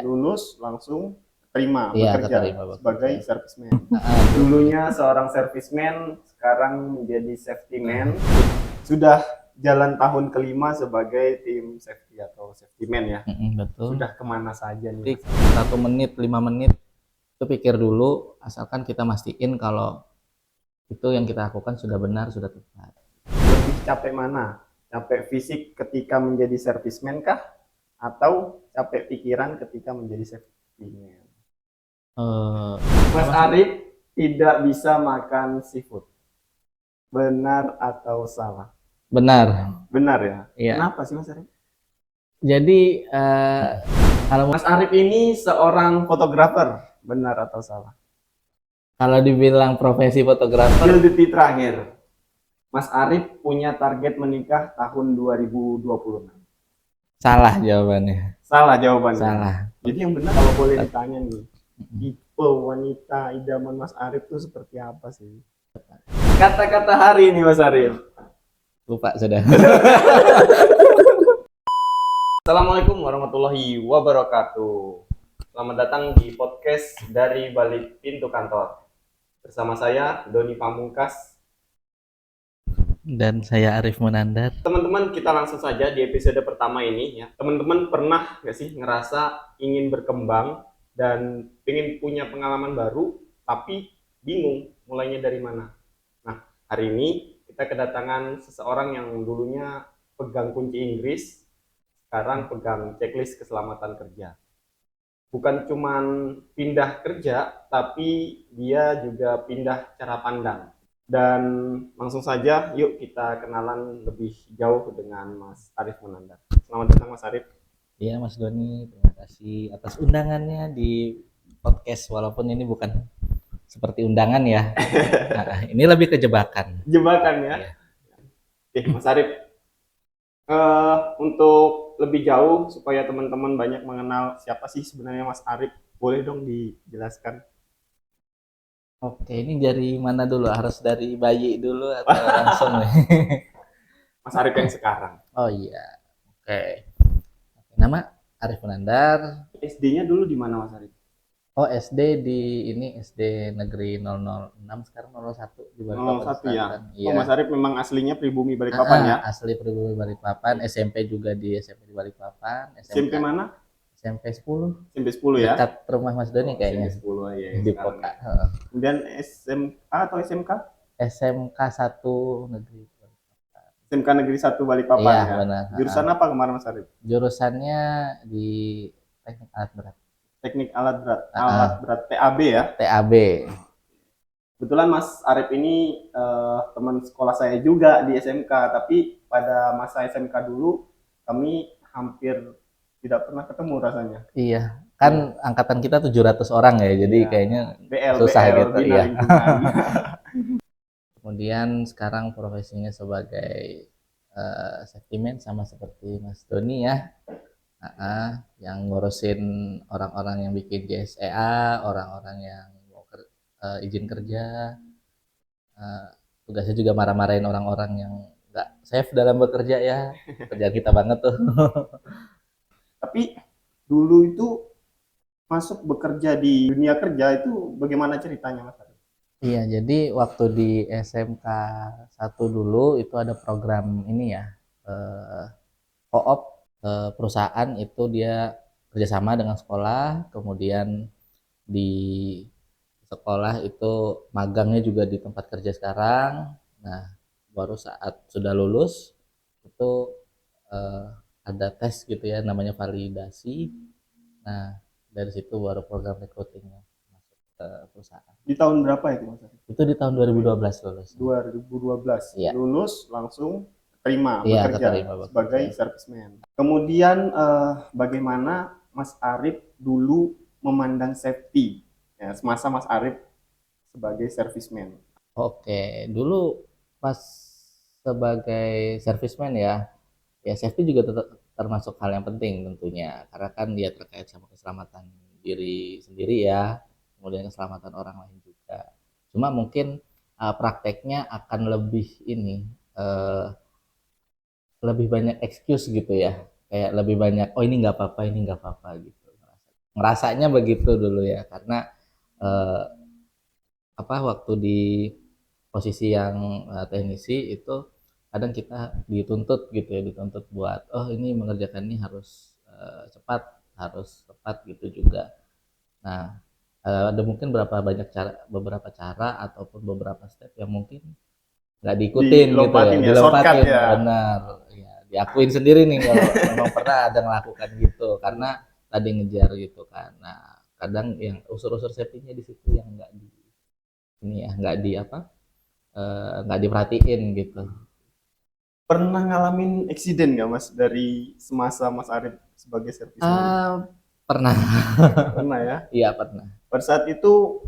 lulus langsung terima Iya, bekerja keterima sebagai bekerja. serviceman. Dulunya seorang serviceman, sekarang menjadi safety man. Sudah jalan tahun kelima sebagai tim safety atau safety man ya. Betul. Sudah kemana saja Jadi nih? 1 menit, 5 menit itu pikir dulu, asalkan kita mastiin kalau itu yang kita lakukan sudah benar, sudah tepat. Lebih capek mana? Capek fisik ketika menjadi serviceman kah? Atau capek pikiran ketika menjadi safety man? Mas Arif tidak bisa makan seafood. Benar atau salah? Benar. Benar ya? Iya. Kenapa sih Mas Arif? Jadi kalau Mas Arif ini seorang fotografer. Benar atau salah? dibilang profesi fotografer, Spill detik terakhir. Mas Arif punya target menikah tahun 2026. salah jawabannya. Salah jawabannya. Salah. Jadi yang benar kalau boleh ditanya nih, tipe wanita idaman Mas Arif itu seperti apa sih? Kata-kata hari ini Mas Arif. Lupa sudah. Assalamualaikum warahmatullahi wabarakatuh. Selamat datang di podcast dari balik pintu kantor. Bersama saya Doni Pamungkas. Dan saya Arif Munandar. Teman-teman, kita langsung saja di episode pertama ini ya. Teman-teman pernah nggak sih ngerasa ingin berkembang dan ingin punya pengalaman baru, tapi bingung mulainya dari mana? Nah, hari ini kita kedatangan seseorang yang dulunya pegang kunci Inggris, sekarang pegang checklist keselamatan kerja. Bukan cuman pindah kerja, tapi dia juga pindah cara pandang. Dan langsung saja yuk kita kenalan lebih jauh dengan Mas Arif Munandar. Selamat datang Mas Arif. Iya Mas Doni, terima kasih atas undangannya di podcast, walaupun ini bukan seperti undangan ya. Nah, ini lebih ke jebakan. Jebakan ya. Iya. Oke Mas Arif, untuk lebih jauh supaya teman-teman banyak mengenal siapa sih sebenarnya Mas Arif, boleh dong dijelaskan? Oke, ini dari mana dulu? Harus dari bayi dulu atau langsung nih? Mas Arif yang sekarang. Oh iya, oke. Nama Arif Munandar. SD-nya dulu di mana Mas Arif? Oh, SD di ini SD Negeri 006, sekarang 01 di Balikpapan 01 ya. Selatan. Oh, Iya. Mas Arif memang aslinya pribumi Balikpapan ya? Asli pribumi Balikpapan, SMP juga di SMP di Balikpapan. SMP mana? SMP 10. SMP 10 ya? Dekat rumah Mas Doni kayaknya. SMP 10 ya. Di Poka. Kemudian SMA atau SMK? SMK 1 Negeri. SMK Negeri 1 Balikpapan Iya, ya. benar. Jurusan apa kemarin Mas Arif? Jurusannya di Teknik Alat Berat. Teknik Alat Berat. Alat Berat TAB ya. TAB. Kebetulan Mas Arif ini teman sekolah saya juga di SMK, tapi pada masa SMK dulu kami hampir tidak pernah ketemu rasanya. Iya, kan angkatan kita 700 orang ya, jadi Iya. kayaknya BL, susah BL, gitu Bina ya. Lingkungan. Kemudian sekarang profesinya sebagai safety man sama seperti Mas Doni ya. Yang ngurusin orang-orang yang bikin JSEA, orang-orang yang mau izin kerja. Tugasnya juga marah-marahin orang-orang yang nggak safe dalam bekerja ya. Kerjaan kita banget tuh. Tapi dulu itu masuk bekerja di dunia kerja itu bagaimana ceritanya Mas Arif? Iya, jadi waktu di SMK 1 dulu itu ada program ini ya, co-op, perusahaan itu dia kerjasama dengan sekolah, kemudian di sekolah itu magangnya juga di tempat kerja sekarang. Nah, baru saat sudah lulus itu ada tes gitu ya, namanya validasi. Nah, dari situ baru program recruitingnya masuk ke perusahaan. Di tahun berapa itu Mas Arif? Itu di tahun 2012 lulus. 2012. Iya. Lulus langsung terima Iya, bekerja keterima bekerja sebagai serviceman. Kemudian bagaimana Mas Arif dulu memandang safety ya, semasa Mas Arif sebagai serviceman? Oke, dulu pas sebagai serviceman ya safety juga termasuk hal yang penting tentunya, karena kan dia terkait sama keselamatan diri sendiri ya, kemudian keselamatan orang lain juga. Cuma mungkin prakteknya akan lebih ini lebih banyak excuse gitu ya, kayak lebih banyak ini nggak apa-apa, ini nggak apa-apa gitu. ngerasanya begitu dulu ya, karena eh, waktu di posisi yang teknisi itu kadang kita dituntut gitu ya, dituntut buat ini mengerjakan ini harus cepat, harus tepat gitu juga. Nah, ada mungkin beberapa cara ataupun beberapa step yang mungkin nggak diikutin gitu ya, Dilompatin ya, shortcut dilompatin, ya. benar ya, diakuin sendiri nih kalau memang pernah ada melakukan gitu karena tadi ngejar gitu kan. Nah, kadang yang unsur-unsur safety-nya di situ yang nggak di ini ya, nggak di nggak diperhatiin gitu. Pernah ngalamin eksiden nggak Mas dari semasa Mas Arif sebagai servisman? Ah, pernah. Pernah ya. Iya pernah. Pada saat itu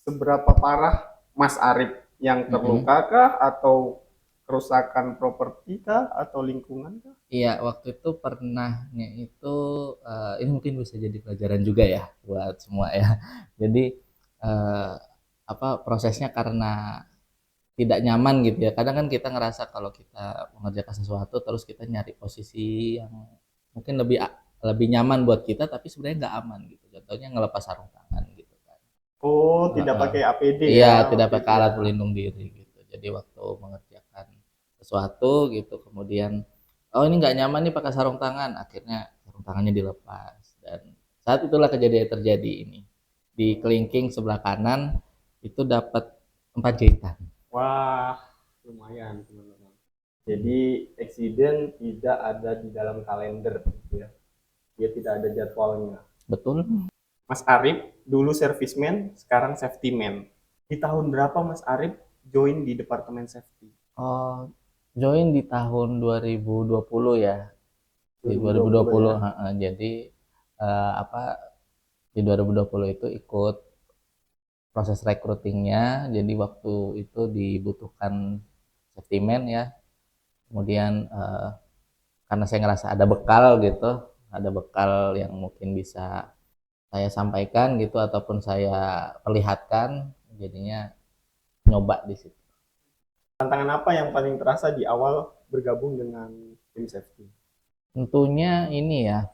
seberapa parah Mas Arif, yang Mm-mm. terluka kah atau kerusakan properti kah atau lingkungan kah? Iya, waktu itu pernahnya itu ini mungkin bisa jadi pelajaran juga ya buat semua ya. Jadi eh, prosesnya karena tidak nyaman gitu ya. Kadang kan kita ngerasa kalau kita mengerjakan sesuatu terus kita nyari posisi yang mungkin lebih nyaman buat kita tapi sebenarnya nggak aman gitu. Contohnya ngelepas sarung tangan gitu kan. Oh, tidak Heeh. pakai APD Iya, ya tidak waktu pakai itu ya. alat pelindung diri gitu. Jadi waktu mengerjakan sesuatu gitu, kemudian ini nggak nyaman nih pakai sarung tangan, akhirnya sarung tangannya dilepas dan saat itulah kejadian terjadi ini. Di kelingking sebelah kanan itu dapat 4 jahitan. Wah, lumayan teman-teman. Jadi eksiden tidak ada di dalam kalender gitu ya. Dia tidak ada jadwalnya. Betul. Mas Arif dulu servisman, sekarang safety man. Di tahun berapa Mas Arif join di departemen safety? Oh, join di tahun 2020 ya. Di 2020 2020, ya. heeh. Jadi eh, apa di 2020 itu ikut proses recruitingnya. Jadi waktu itu dibutuhkan safety man ya. Kemudian karena saya ngerasa ada bekal gitu, ada bekal yang mungkin bisa saya sampaikan gitu ataupun saya perlihatkan, jadinya nyoba di situ. Tantangan apa yang paling terasa di awal bergabung dengan tim safety? Tentunya ini ya,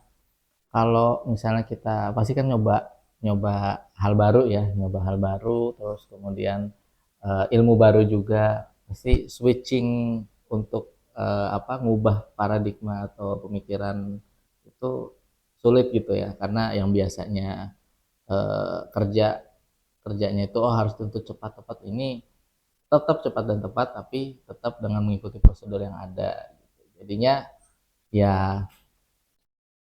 kalau misalnya kita pasti kan nyoba nyoba hal baru ya, nyoba hal baru, terus kemudian ilmu baru juga, pasti switching untuk ngubah paradigma atau pemikiran itu sulit gitu ya, karena yang biasanya kerjanya itu harus tuntut cepat tepat, ini tetap cepat dan tepat tapi tetap dengan mengikuti prosedur yang ada gitu. Jadinya ya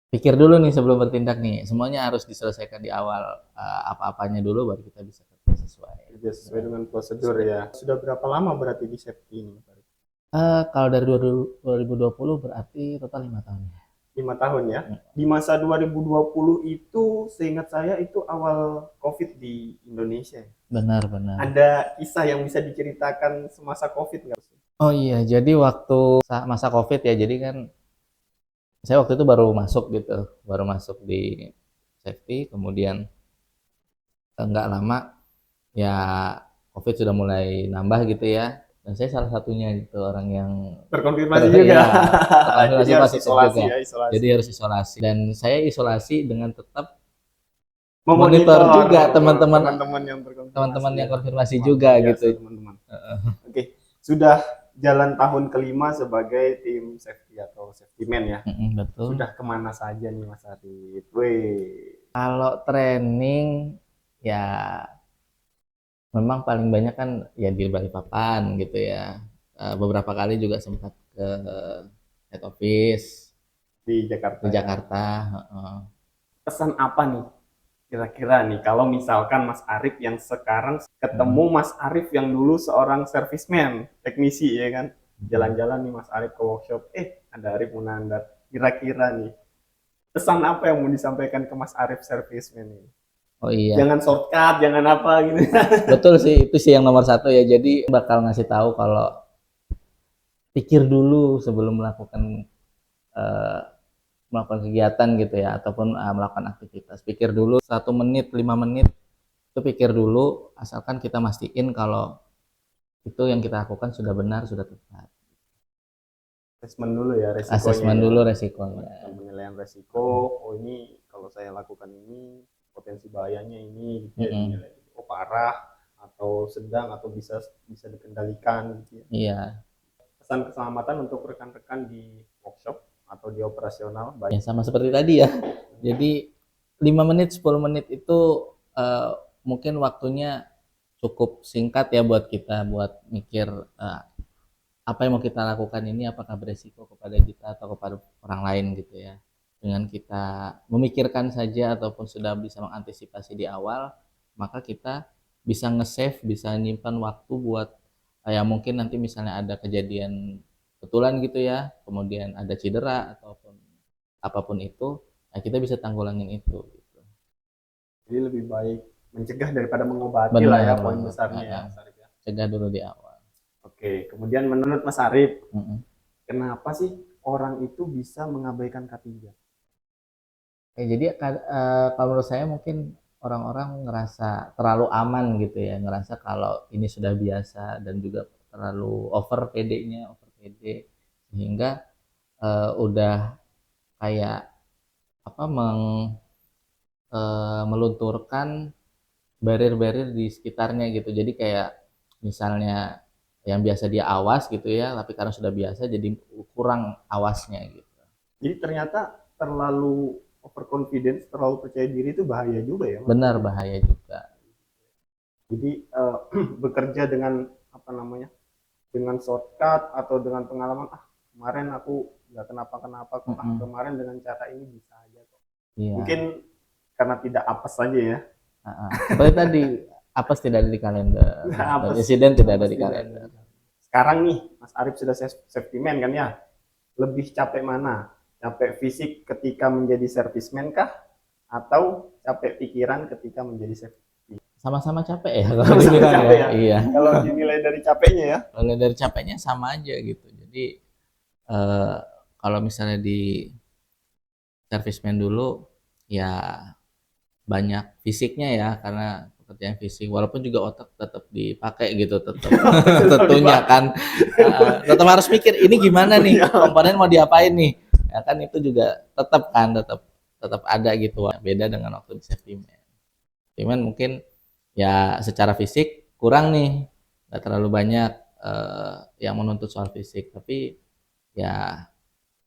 pikir dulu nih sebelum bertindak nih, semuanya harus diselesaikan di awal, apa-apanya dulu baru kita bisa kerja sesuai. Kerja sesuai dengan prosedur ya. Sudah berapa lama berarti di safety ini? Kalau dari 2020 berarti total 5 tahun ya. 5 tahun ya. Hmm, Di masa 2020 itu seingat saya itu awal COVID di Indonesia. benar-benar. Ada kisah yang bisa diceritakan semasa COVID nggak? Oh iya, jadi waktu masa COVID ya, jadi kan saya waktu itu baru masuk gitu, baru masuk di safety, kemudian nggak lama ya COVID sudah mulai nambah gitu ya, dan saya salah satunya gitu orang yang Terkonfirmasi juga. ya terkonfirmasi Jadi harus positif isolasi juga. ya, Jadi isolasi. harus isolasi dan saya isolasi dengan tetap monitor Memonitor juga teman-teman teman-teman yang terkonfirmasi teman-teman yang ya. konfirmasi Luar juga biasa gitu. teman-teman. Oke, sudah jalan tahun kelima sebagai tim safety atau safety man ya. Betul. Sudah kemana saja nih Mas Adit? Weh. Kalau training ya memang paling banyak kan ya di Balikpapan gitu ya. Beberapa kali juga sempat ke head office Di Jakarta di ya. Jakarta. Heeh. Pesan apa nih kira-kira nih kalau misalkan Mas Arif yang sekarang ketemu Mm-mm. Mas Arif yang dulu seorang serviceman, teknisi ya kan, Mm-mm. jalan-jalan nih Mas Arif ke workshop, ada Arif Munandar, kira-kira nih pesan apa yang mau disampaikan ke Mas Arif serviceman ini? Oh iya, Jangan shortcut, jangan apa gitu. betul sih, itu sih yang nomor satu ya. Jadi bakal ngasih tahu kalau pikir dulu sebelum eh, melakukan kegiatan gitu ya, ataupun melakukan aktivitas. Pikir dulu 1 menit, 5 menit, itu pikir dulu, asalkan kita mastiin kalau itu yang kita lakukan sudah benar, sudah tepat. Asesmen dulu ya resikonya Asesmen ya. dulu resikonya. Penilaian resiko, oh ini kalau saya lakukan ini potensi bahayanya ini gitu ya, Mm-mm. dinilai oh parah atau sedang atau bisa bisa dikendalikan gitu ya. Iya. Pesan keselamatan untuk rekan-rekan di workshop atau di operasional Ya baik. sama seperti tadi ya. Jadi 5 menit 10 menit itu eh, mungkin waktunya cukup singkat ya buat kita buat mikir apa yang mau kita lakukan ini apakah beresiko kepada kita atau kepada orang lain gitu ya. Dengan kita memikirkan saja ataupun sudah bisa mengantisipasi di awal, maka kita bisa nge-save, bisa nyimpan waktu buat ya mungkin nanti misalnya ada kejadian betulan gitu ya, kemudian ada cedera ataupun apapun itu, nah kita bisa tanggulangin itu gitu. Jadi lebih baik mencegah daripada mengobati lah ya Benar poin banget. besarnya ya Mas Arif ya. Cegah dulu di awal. Oke, kemudian menurut Mas Arif, Mm-mm. kenapa sih orang itu bisa mengabaikan K3? Jadi kalau menurut saya mungkin orang-orang ngerasa terlalu aman gitu ya, ngerasa kalau ini sudah biasa dan juga terlalu over PD-nya, over PD sehingga udah kayak apa melunturkan barrier-barrier di sekitarnya gitu. Jadi kayak misalnya yang biasa dia awas gitu ya, tapi karena sudah biasa jadi kurang awasnya gitu. Jadi ternyata terlalu overconfidence, terlalu percaya diri itu bahaya juga ya Mas. Benar bahaya juga. Jadi bekerja dengan apa namanya? Dengan shortcut atau dengan pengalaman kemarin aku nggak kenapa-kenapa kok kemarin dengan cara ini bisa aja kok. Iya. Mungkin karena tidak apes saja ya. Seperti tadi, apes tidak ada di kalender, dan insiden tidak ada di kalender. Sekarang nih, Mas Arif sudah safety man kan ya? Lebih capek mana? Capek fisik ketika menjadi serviceman kah? Atau capek pikiran ketika menjadi safety? Sama-sama capek ya kalau Sama-sama dibilang capek ya. ya? Iya. Kalau dinilai dari capeknya ya? Kalau dari capeknya sama aja gitu. Jadi kalau misalnya di serviceman dulu ya banyak fisiknya ya karena pekerjaan fisik walaupun juga otak tetap dipakai gitu tetap tentunya kan tetap harus mikir ini gimana nih komponen mau diapain nih ya kan itu juga tetap kan tetap ada gitu beda dengan waktu di safety man. Cuman mungkin ya secara fisik kurang nih nggak terlalu banyak yang menuntut soal fisik tapi ya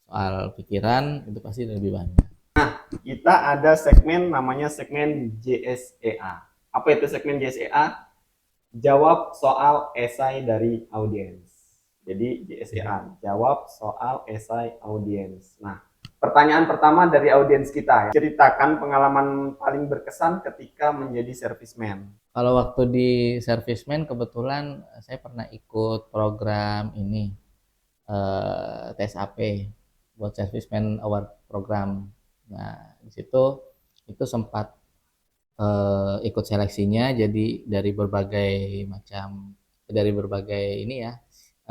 soal pikiran itu pasti lebih banyak. Kita ada segmen namanya segmen JSEA. Apa itu segmen JSEA? Jawab soal esai dari audiens. Jadi JSEA, jawab soal esai audiens. Nah, pertanyaan pertama dari audiens kita, ceritakan pengalaman paling berkesan ketika menjadi serviceman. Kalau waktu di serviceman kebetulan saya pernah ikut program ini TSAP buat serviceman award program. Nah, di situ itu sempat ikut seleksinya jadi dari berbagai ini ya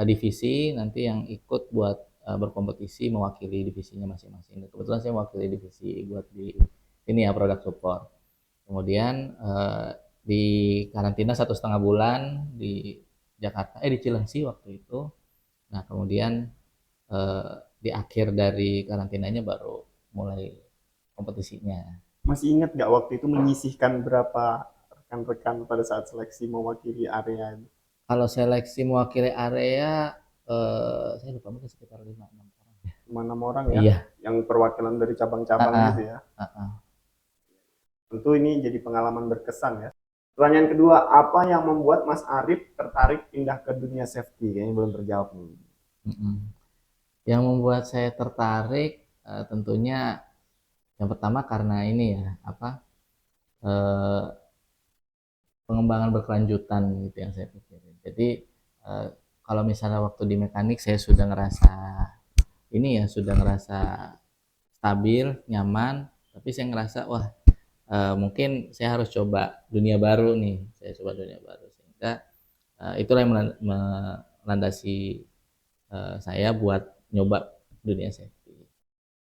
divisi nanti yang ikut buat berkompetisi mewakili divisinya masing-masing. Kebetulan saya mewakili divisi buat di ini ya product support. Kemudian di karantina 1,5 bulan di Jakarta di Cilengsi waktu itu. Nah kemudian di akhir dari karantinanya baru mulai kompetisinya. Masih ingat nggak waktu itu menyisihkan berapa rekan-rekan pada saat seleksi mewakili area ini? Kalau seleksi mewakili area saya lupa mungkin sekitar 5-6 orang. 5-6 orang ya? Iya. Yang perwakilan dari cabang-cabang gitu ya? Tentu ini jadi pengalaman berkesan ya. Pertanyaan kedua, apa yang membuat Mas Arif tertarik pindah ke dunia safety? Kayaknya belum terjawab nih. Yang membuat saya tertarik tentunya yang pertama karena ini ya pengembangan berkelanjutan gitu yang saya pikirin. Jadi kalau misalnya waktu di mekanik saya sudah ngerasa stabil, nyaman, tapi saya ngerasa wah mungkin saya harus coba dunia baru nih. Saya coba dunia baru sehingga itulah yang melandasi saya buat nyoba dunia safety.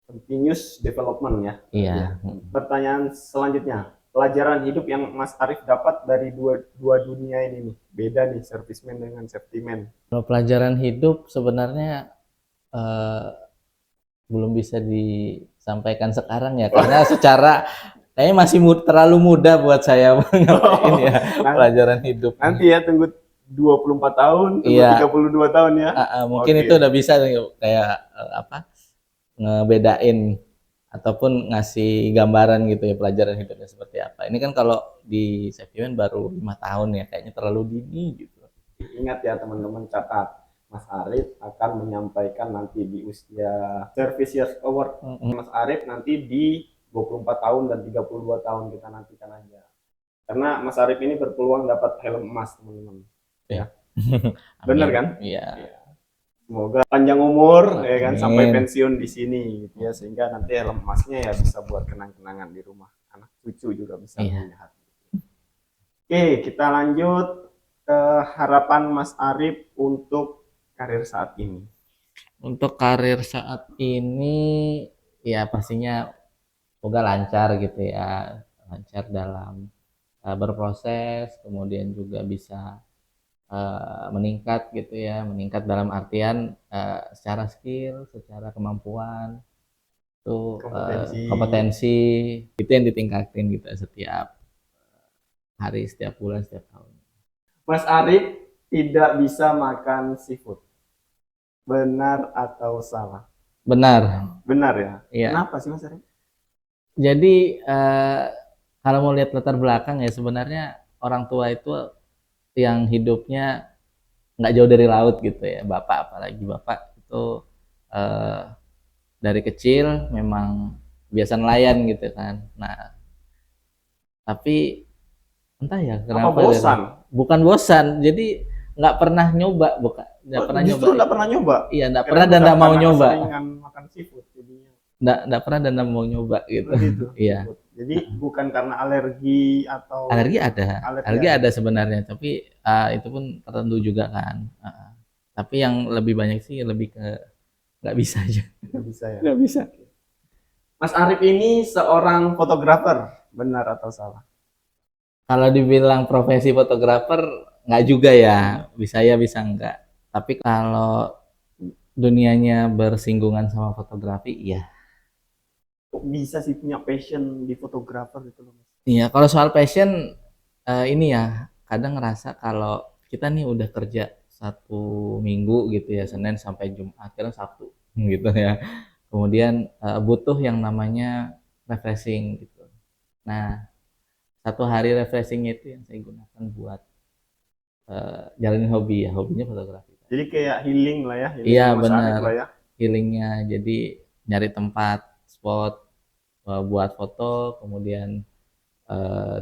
Continuous development ya. Iya. Pertanyaan selanjutnya, pelajaran hidup yang Mas Arif dapat dari dua dunia ini nih, beda nih serviceman dengan safety man. Kalau pelajaran hidup sebenarnya belum bisa sampaikan sekarang ya, karena secara kayaknya masih terlalu muda buat saya menyampaikan ya pelajaran hidup. Nanti ya tunggu 24 tahun, tunggu Iya. 32 tahun ya. Mungkin Oke. itu udah bisa kayak ngebedain ataupun ngasih gambaran gitu ya pelajaran hidupnya seperti apa. Ini kan kalau di Sevian baru 5 tahun ya, kayaknya terlalu dini gitu. Ingat ya teman-teman, catat. Mas Arif akan menyampaikan nanti di usia Service Years Award. Mas Arif nanti di 24 tahun dan 32 tahun, kita nantikan aja. Karena Mas Arif ini berpeluang dapat helm emas, teman-teman. Ya. Bener kan? Iya. Semoga panjang umur ya kan, Amin. sampai pensiun di sini gitu ya, sehingga nanti helm emasnya ya bisa buat kenang-kenangan di rumah. Anak cucu juga bisa melihat. Oke, kita lanjut ke harapan Mas Arif untuk karir saat ini. Untuk karir saat ini ya pastinya semoga lancar gitu ya, lancar dalam berproses, kemudian juga bisa meningkat gitu ya, meningkat dalam artian secara skill, secara kemampuan, itu kompetensi itu yang ditingkatin gitu setiap hari, setiap bulan, setiap tahun. Mas Arif tidak bisa makan seafood. Benar atau salah? Benar. Benar ya? Iya. Kenapa sih Mas Arif? Jadi kalau mau lihat latar belakang ya, sebenarnya orang tua itu yang hidupnya nggak jauh dari laut gitu ya, apalagi bapak itu dari kecil memang biasa nelayan gitu kan. Nah, tapi entah ya kenapa bosan? Bukan bosan, jadi nggak pernah nyoba, nggak pernah nyoba. Justru nggak pernah nyoba? Iya, nggak pernah dan nggak mau nyoba. Seringan makan seafood jadinya. Nggak pernah dan nggak mau nyoba gitu. Iya. Jadi bukan karena alergi atau alergi ada sebenarnya, tapi itu pun tertentu juga kan. Tapi yang lebih banyak sih lebih ke nggak bisa aja. Nggak bisa ya? Nggak bisa. Mas Arif ini seorang fotografer, benar atau salah? Kalau dibilang profesi fotografer nggak juga ya, bisa ya bisa enggak. Tapi kalau dunianya bersinggungan sama fotografi, iya. Kok bisa sih punya passion di fotografer gitu loh Mas? Iya, kalau soal passion ini ya, kadang ngerasa kalau kita nih udah kerja 1 minggu gitu ya, Senin sampai Jumat, kadang Sabtu gitu ya. Kemudian butuh yang namanya refreshing gitu. Nah, 1 hari refreshing itu yang saya gunakan buat jalanin hobi ya, hobinya fotografi. Jadi kayak healing lah ya. Iya benar, ya. Healingnya. Jadi nyari tempat, spot buat foto, kemudian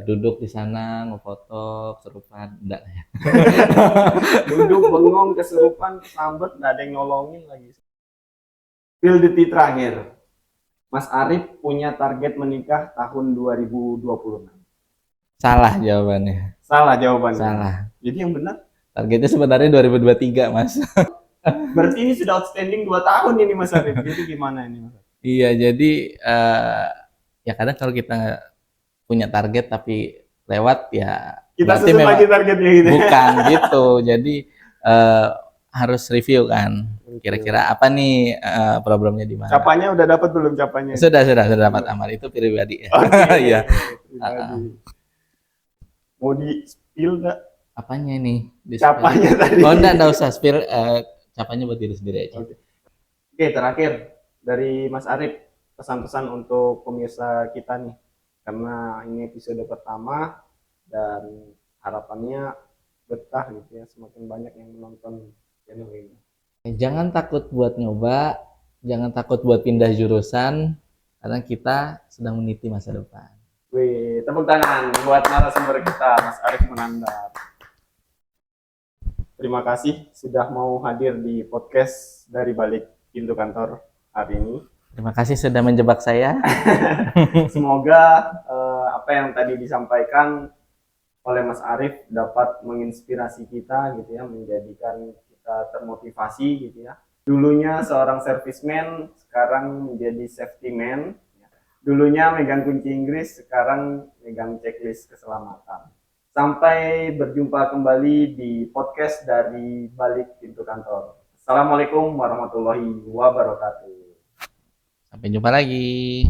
duduk di sana ngefoto kesurupan, enggak ya. Duduk bengong kesurupan, sambet, nggak ada yang nolongin lagi. Spill detik terakhir. Mas Arif punya target menikah tahun 2026. Salah jawabannya. Salah jawabannya. Salah. Jadi yang benar? Targetnya sebenarnya 2023, Mas. Berarti ini sudah outstanding 2 tahun ini Mas Arif. Jadi gimana ini Mas? Iya, jadi ya kadang kalau kita punya target tapi lewat ya kita susun lagi targetnya gitu. Bukan gitu. Jadi harus review kan. Kira-kira apa nih problemnya di mana? Capanya udah dapat belum capanya? Sudah dapat amal itu pribadi ya. Iya. Mau di spill nggak? Apanya nih? Capanya tadi. Oh enggak usah spill, capanya buat diri sendiri aja. Oke, terakhir dari Mas Arif, pesan-pesan untuk pemirsa kita nih, karena ini episode pertama dan harapannya betah gitu ya, semakin banyak yang menonton channel ini. Jangan takut buat nyoba, jangan takut buat pindah jurusan, karena kita sedang meniti masa depan. Wih, tepuk tangan buat narasumber kita, Mas Arif Munandar. Terima kasih sudah mau hadir di podcast dari balik pintu kantor hari ini. Terima kasih sudah menjebak saya. Semoga apa yang tadi disampaikan oleh Mas Arif dapat menginspirasi kita gitu ya, menjadikan kita termotivasi gitu ya. Dulunya seorang serviceman, sekarang menjadi safety man. Dulunya megang kunci Inggris, sekarang megang checklist keselamatan. Sampai berjumpa kembali di podcast dari balik pintu kantor. Assalamualaikum warahmatullahi wabarakatuh. Sampai jumpa lagi.